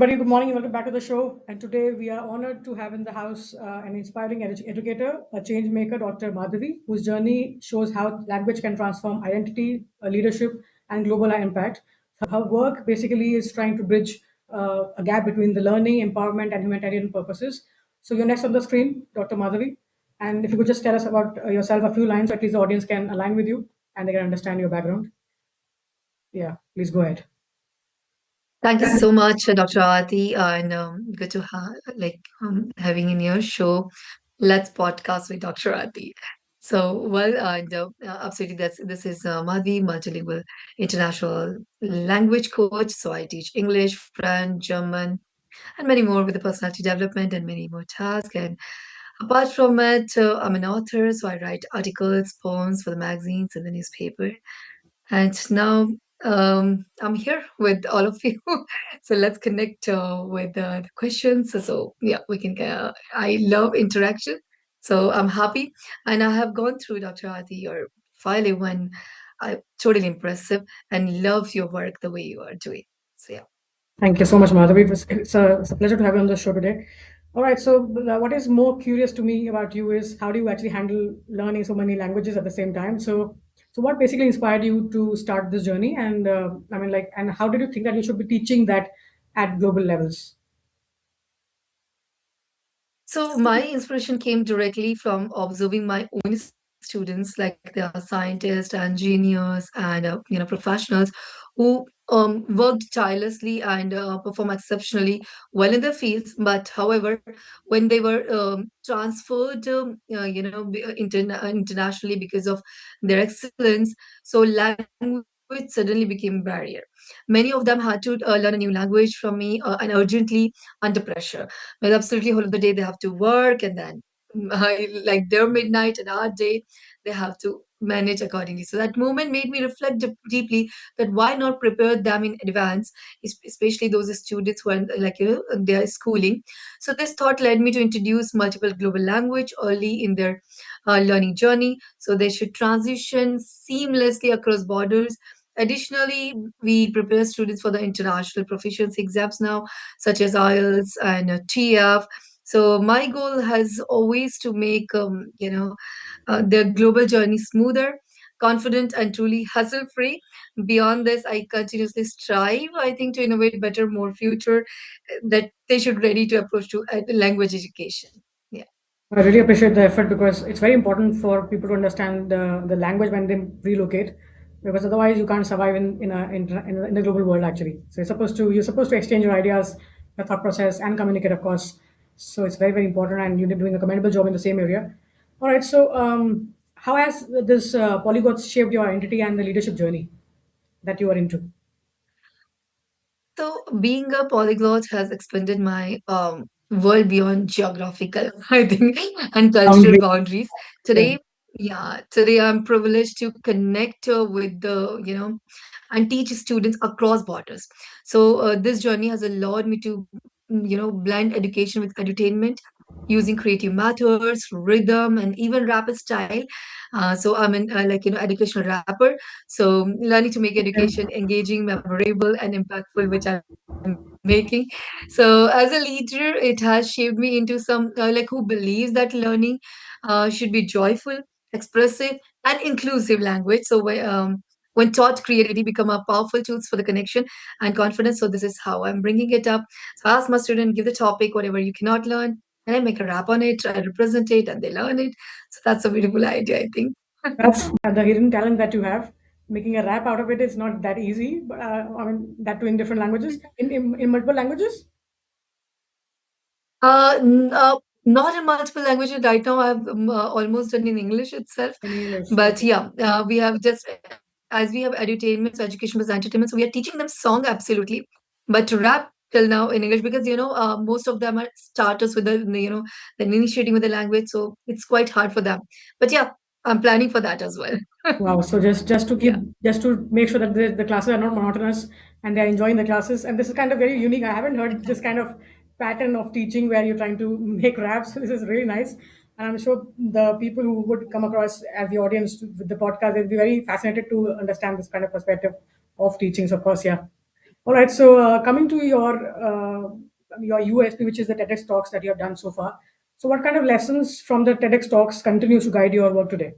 everybody. Good morning and welcome back to the show. And today we are honored to have in the house an inspiring educator, a change maker, Dr. Madhavi, whose journey shows how language can transform identity, leadership, and global impact. Her work basically is trying to bridge a gap between the learning, empowerment, and humanitarian purposes. So you're next on the screen, Dr. Madhavi. And if you could just tell us about yourself a few lines, so at least the audience can align with you and they can understand your background. Yeah, please go ahead. Thank you so much, Dr. Aarti, and good to have having in your show. Let's podcast with Dr. Aarti. Absolutely, this is Madhi, multilingual international language coach. So I teach English, French, German, and many more with the personality development and many more tasks. And apart from it, I'm an author, so I write articles, poems for the magazines and the newspaper. And now I'm here with all of you. So let's connect with the questions. Yeah, we can. I love interaction. So I'm happy. And I have gone through Dr. Adi, your file one. I totally impressive and love your work the way you are doing. So yeah. Thank you so much, Madhavi. It's a pleasure to have you on the show today. All right, so what is more curious to me about you is how do you actually handle learning so many languages at the same time? So what basically inspired you to start this journey? And and how did you think that you should be teaching that at global levels? So my inspiration came directly from observing my own students, like they are scientists, engineers, and professionals who worked tirelessly and perform exceptionally well in their fields. But however, when they were transferred, internationally because of their excellence, so language suddenly became barrier. Many of them had to learn a new language from me and urgently under pressure. Well, absolutely, whole of the day they have to work, and then like their midnight and our day, they have to manage accordingly. So that moment made me reflect deeply that why not prepare them in advance, especially those students who are they are schooling. So this thought led me to introduce multiple global language early in their learning journey, so they should transition seamlessly across borders. Additionally, we prepare students for the international proficiency exams now, such as IELTS and TF. So my goal has always to make their global journey smoother, confident, and truly hassle free. Beyond this, I continuously strive, I think, to innovate better, more future that they should ready to approach to language education. Yeah. I really appreciate the effort because it's very important for people to understand the language when they relocate, because otherwise you can't survive in the global world actually. So you're supposed to exchange your ideas, your thought process, and communicate, of course. So it's very important, and you're doing a commendable job in the same area. All right. So how has this polyglot shaped your identity and the leadership journey that you are into? So being a polyglot has expanded my world beyond geographical, I think, and cultural Boundary. boundaries. Yeah. Today I'm privileged to connect with and teach students across borders. So this journey has allowed me to, blend education with entertainment using creative methods, rhythm, and even rapid style. So I'm an educational rapper. So learning to make education engaging, memorable, and impactful, which I'm making. So as a leader, it has shaped me into some who believes that learning should be joyful, expressive, and inclusive language. So when taught, creativity become a powerful tools for the connection and confidence. So this is how I'm bringing it up. So I ask my student, give the topic, whatever you cannot learn, and I make a rap on it, I represent it, and they learn it. So that's a beautiful idea, I think. That's the hidden talent that you have. Making a rap out of it is not that easy, but that too in different languages, in multiple languages. Uh, n- uh, Not in multiple languages right now. I've almost done in English itself, In English, but okay. yeah, we have just as we have edutainment, so education plus entertainment. So we are teaching them song absolutely, but rap till now in English because most of them are starters with the initiating with the language, so it's quite hard for them. But yeah, I'm planning for that as well. Wow. So Yeah. just to make sure that the classes are not monotonous and they're enjoying the classes. And this is kind of very unique. I haven't heard this kind of pattern of teaching where you're trying to make raps. This is really nice. And I'm sure the people who would come across as the audience with the podcast, they'll be very fascinated to understand this kind of perspective of teaching. So of course, yeah. All right. So coming to your USP, which is the TEDx talks that you have done so far. So what kind of lessons from the TEDx talks continues to guide your work today?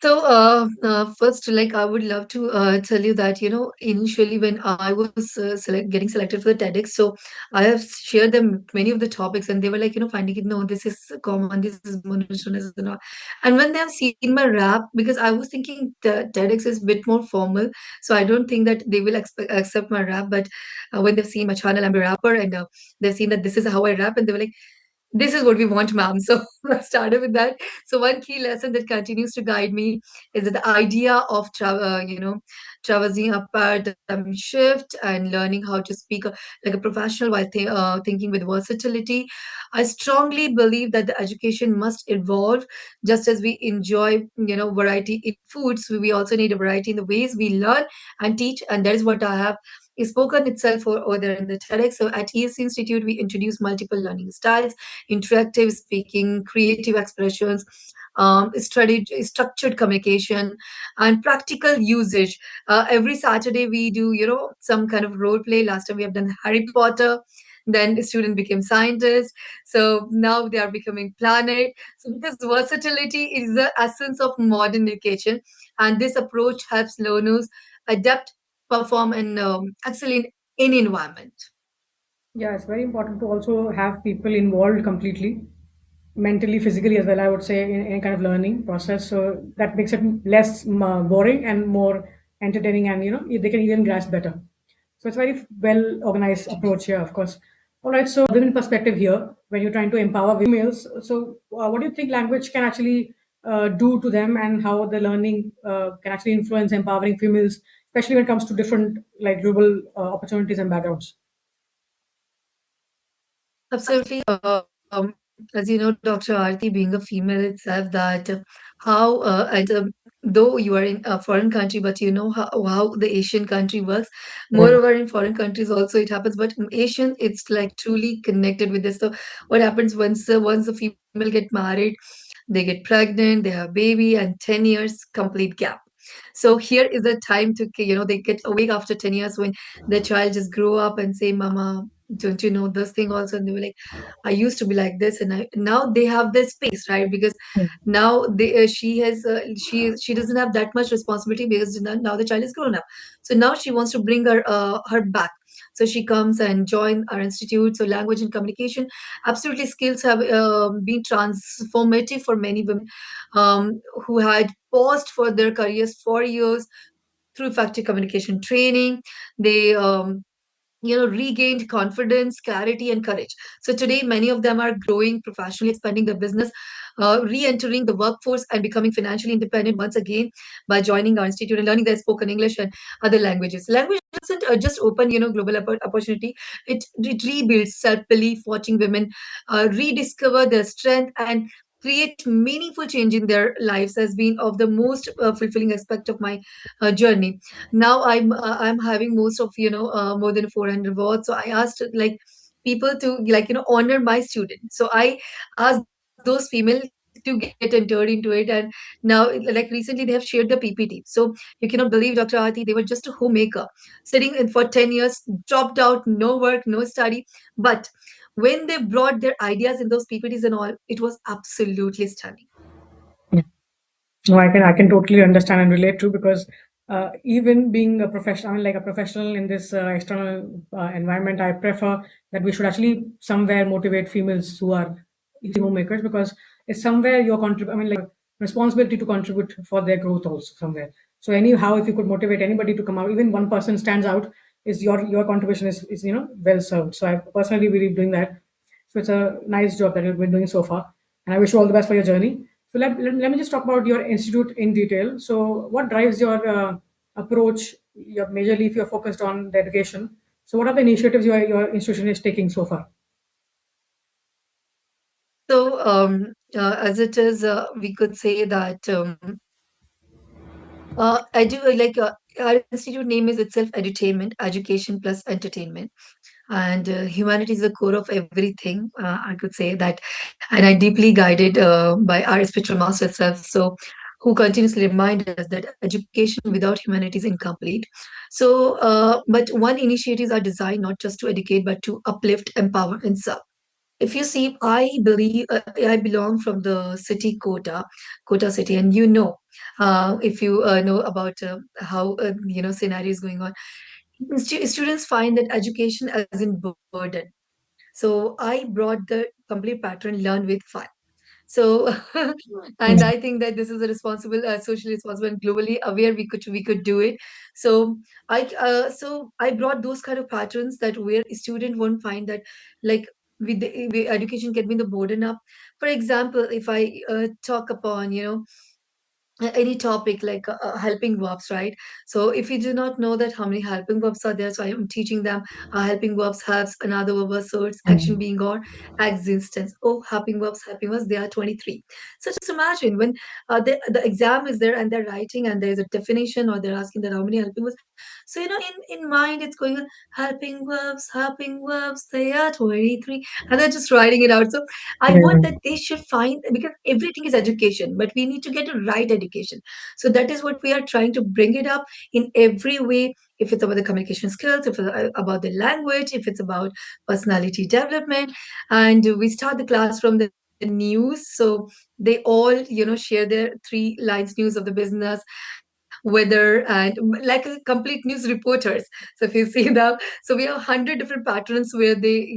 So, first, like I would love to tell you that initially when I was getting selected for the TEDx, so I have shared them many of the topics, and they were like, finding it, no, this is common, this is monotonous, and all. And when they have seen my rap, because I was thinking the TEDx is a bit more formal, so I don't think that they will accept my rap. But when they've seen my channel, I'm a rapper, and they've seen that this is how I rap, and they were like, this is what we want, ma'am. So I started with that. So one key lesson that continues to guide me is that the idea of traversing a paradigm shift and learning how to speak like a professional while thinking with versatility. I strongly believe that the education must evolve just as we enjoy, variety in foods. We also need a variety in the ways we learn and teach, and that is what I have spoken itself over there in the TEDx. So at ESC Institute, we introduce multiple learning styles, interactive speaking, creative expressions, structured communication, and practical usage. Every Saturday we do, some kind of role play. Last time we have done Harry Potter. Then the student became scientist. So now they are becoming planet. So because versatility is the essence of modern education, and this approach helps learners adapt, perform, and excel in any environment. Yeah, it's very important to also have people involved completely, mentally, physically as well. I would say in any kind of learning process, so that makes it less boring and more entertaining, and they can even grasp better. So it's a very well organized approach here, of course. All right, so women perspective here when you're trying to empower females. So what do you think language can actually do to them, and how the learning can actually influence empowering females, especially when it comes to different like global opportunities and backgrounds? Absolutely. As you know, Dr. Aarti, being a female itself, that how, and though you are in a foreign country, but you know how the Asian country works. Right. Moreover, in foreign countries also it happens, but in Asian, it's like truly connected with this. So, what happens once a female get married, they get pregnant, they have baby, and 10 years complete gap. So here is the time to, they get awake after 10 years when the child just grow up and say, Mama, don't you know this thing also? And they were like, I used to be like this, and now they have this space, right? Because now she doesn't have that much responsibility because now the child is grown up. So now she wants to bring her back. So she comes and join our institute. So language and communication, absolutely, skills have been transformative for many women who had paused for their careers for years through effective communication training. They regained confidence, clarity, and courage. So today, many of them are growing professionally, expanding their business, re-entering the workforce, and becoming financially independent once again by joining our institute and learning their spoken English and other languages. Language doesn't just open, global opportunity. It rebuilds self-belief, watching women rediscover their strength and create meaningful change in their lives has been of the most fulfilling aspect of my journey. Now I'm having most of more than 400 words, so I asked like people to honor my students. So I asked those female to get entered into it, and now like recently they have shared the PPT. So you cannot believe, Dr. Aarti, they were just a homemaker sitting in for 10 years, dropped out, no work, no study, but when they brought their ideas in those PPTs and all, it was absolutely stunning. No, I can totally understand and relate to, because even being a professional, I mean, like a professional in this external environment, I prefer that we should actually somewhere motivate females who are homemakers, because it's somewhere your contribute. I mean, like responsibility to contribute for their growth also somewhere. So anyhow, if you could motivate anybody to come out, even one person stands out, is your contribution is well served. So I personally believe doing that. So it's a nice job that you've been doing so far, and I wish you all the best for your journey. So let me just talk about your institute in detail. So what drives your approach? Your majorly if you're focused on the education. So what are the initiatives your institution is taking so far? So, as it is, we could say that I do our institute name is itself edutainment, education plus entertainment, and humanity is the core of everything. I could say that, and I deeply guided by our spiritual master itself. So. who continuously remind us that education without humanity is incomplete. So, but one initiatives are designed not just to educate, but to uplift, empower, and serve. If you see, I belong from the city Kota city, and if you know about how scenario is going on, students find that education as in burden. So I brought the complete pattern learn with fun. So, and I think that this is a responsible, socially responsible, and globally aware. We could do it. So I brought those kind of patterns that where a student won't find that like education can be the burden up. For example, if I talk upon any topic like helping verbs, right? So if you do not know that how many helping verbs are there, so I am teaching them helping verbs helps, another verb asserts, action Mm. being, or existence. Oh, helping verbs, there are 23. So just imagine when the exam is there and they're writing and there's a definition or they're asking that how many helping verbs. So in mind it's going on helping verbs, they are 23, and they're just writing it out. So I want that they should find, because everything is education, but we need to get a right education. So that is what we are trying to bring it up in every way. If it's about the communication skills, if it's about the language, if it's about personality development, and we start the class from the news. So they all, share their 3 lines news of the business, weather, and like a complete news reporters. So if you see that, so we have 100 different patterns where they,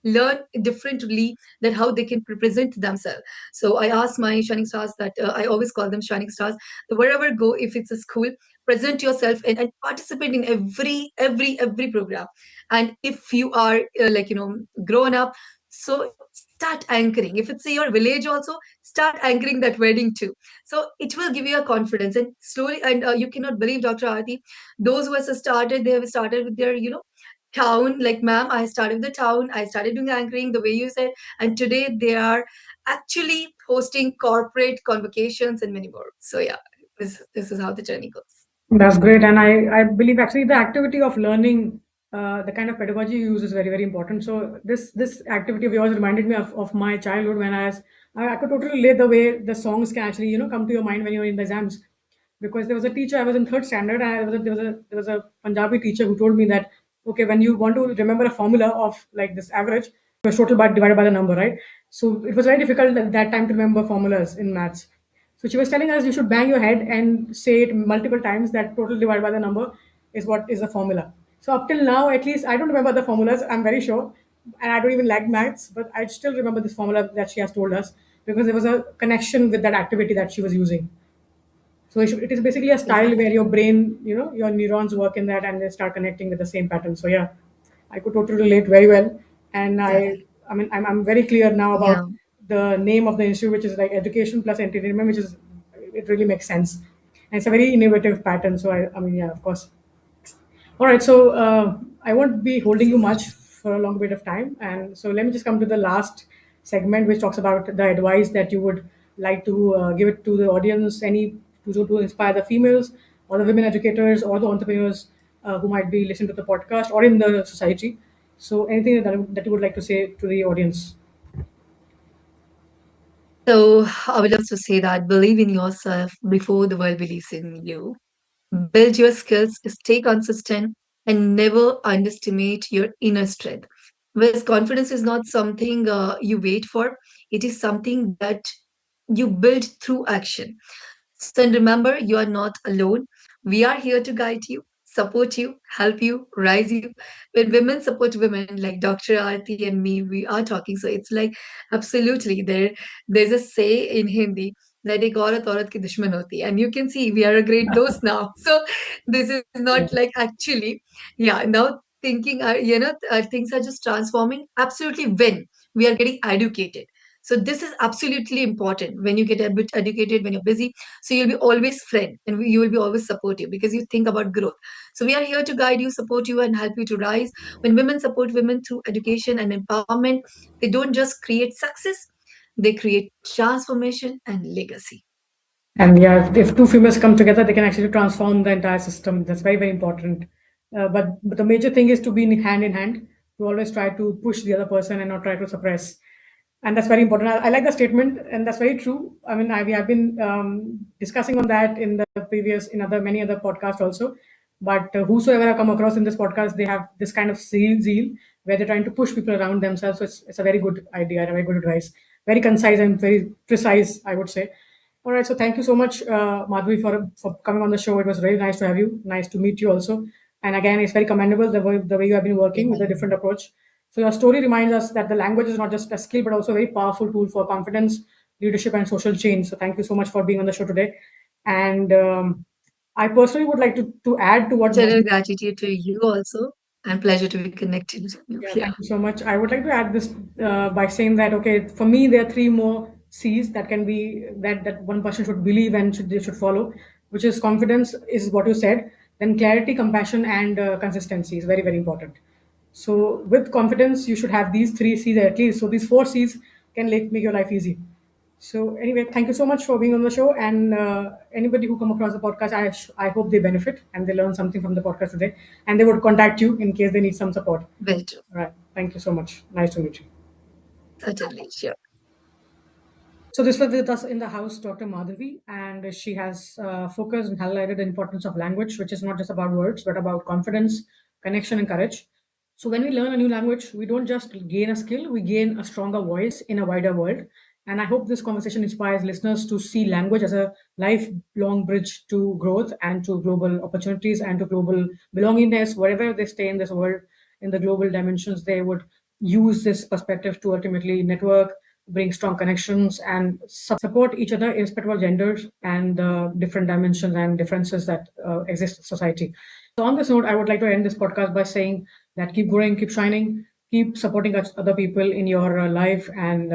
learn differently that how they can present themselves. So I ask my shining stars that I always call them shining stars. That wherever go, if it's a school, present yourself and participate in every program. And if you are grown up, so start anchoring. If it's your village also, start anchoring that wedding too. So it will give you a confidence, and slowly, and you cannot believe, Dr. Aarti, those who have started, they have started with their, town. Like, ma'am, I started with the town. I started doing anchoring the way you said, and today they are actually hosting corporate convocations and many more. So yeah, this is how the journey goes. That's great, and I believe actually the activity of learning the kind of pedagogy you use is very very important. So this activity of yours reminded me of my childhood when I could totally relate the way the songs can actually come to your mind when you're in the exams, because there was a teacher. I was in third standard, and there was a Punjabi teacher who told me that okay, when you want to remember a formula of like this average, was total by divided by the number, right? So it was very difficult at that time to remember formulas in maths. So she was telling us you should bang your head and say it multiple times that total divided by the number is what is the formula. So up till now, at least I don't remember the formulas. I'm very sure, and I don't even like maths, but I still remember this formula that she has told us because there was a connection with that activity that she was using. So it is basically a style where Exactly. your brain, your neurons work in that and they start connecting with the same pattern. So yeah, I could totally relate very well. And Exactly. I mean, I'm very clear now Yeah. about the name of the institute, which is like education plus entertainment, which is, it really makes sense. And it's a very innovative pattern. So I mean, yeah, of course. All right, so I won't be Thank you holding so you much. much for a long bit of time, and so let me just come to the last segment, which talks about the advice that you would like to give it to the audience, any to inspire the females or the women educators or the entrepreneurs who might be listening to the podcast or in the society. So, anything that you would like to say to the audience? So I would love to say that believe in yourself before the world believes in you. Build your skills, stay consistent, and never underestimate your inner strength. Whereas confidence is not something you wait for, it is something that you build through action. So, and remember, you are not alone. We are here to guide you, support you, help you, rise you. When women support women, like Dr. Aarti and me, we are talking. So it's like absolutely there's a say in Hindi that एक औरत की दुश्मन होती है, and you can see we are a great dose now. So this is not Yeah. like actually, yeah. Now thinking, things are just transforming. Absolutely, when we are getting educated. So this is absolutely important. When you get a bit educated, when you're busy, so you'll be always friend and you will be always supportive because you think about growth. So we are here to guide you, support you, and help you to rise. When women support women through education and empowerment, they don't just create success, they create transformation and legacy. And yeah, if two females come together, they can actually transform the entire system. That's very, very important. But the major thing is to be in hand, to always try to push the other person and not try to suppress. And that's very important. I like the statement, and that's very true. I mean, we have been discussing on that in the previous, in other many other podcasts also. But whosoever I come across in this podcast, they have this kind of zeal where they're trying to push people around themselves. So it's a very good idea and a very good advice. Very concise and very precise, I would say. All right. So thank you so much, Madhvi, for coming on the show. It was really nice to have you. Nice to meet you also. And again, it's very commendable the way you have been working with a different approach. So your story reminds us that the language is not just a skill, but also a very powerful tool for confidence, leadership, and social change. So thank you so much for being on the show today. And I personally would like to add to what Eternal Madhvi. gratitude to you also, and pleasure to be connected with you. Yeah, Yeah. thank you so much. I would like to add this by saying that okay, for me there are three more C's that can be that one person should believe and they should follow, which is confidence is what you said. Then clarity, compassion, and consistency is very important. So with confidence, you should have these three C's at least. So these four C's can make your life easy. So anyway, thank you so much for being on the show. And anybody who come across the podcast, I hope they benefit and they learn something from the podcast today, and they would contact you in case they need some support. Will do. All right. Thank you so much. Nice to meet you. Certainly. Sure. So this was with us in the house, Dr. Madhavi, and she has focused and highlighted the importance of language, which is not just about words, but about confidence, connection, and courage. So when we learn a new language, we don't just gain a skill, we gain a stronger voice in a wider world. And I hope this conversation inspires listeners to see language as a lifelong bridge to growth and to global opportunities and to global belongingness. Wherever they stay in this world, in the global dimensions, they would use this perspective to ultimately network, bring strong connections, and support each other irrespective of genders and the different dimensions and differences that exist in society. So, on this note, I would like to end this podcast by saying that keep growing, keep shining, keep supporting other people in your life, and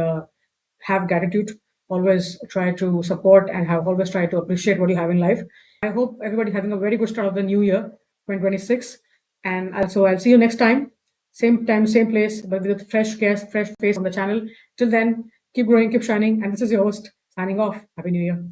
have gratitude. Always try to support and have always try to appreciate what you have in life. I hope everybody having a very good start of the new year, 2026. And also, I'll see you next time, same place, but with a fresh guest, fresh face on the channel. Till then, keep growing, keep shining. And this is your host signing off. Happy New Year.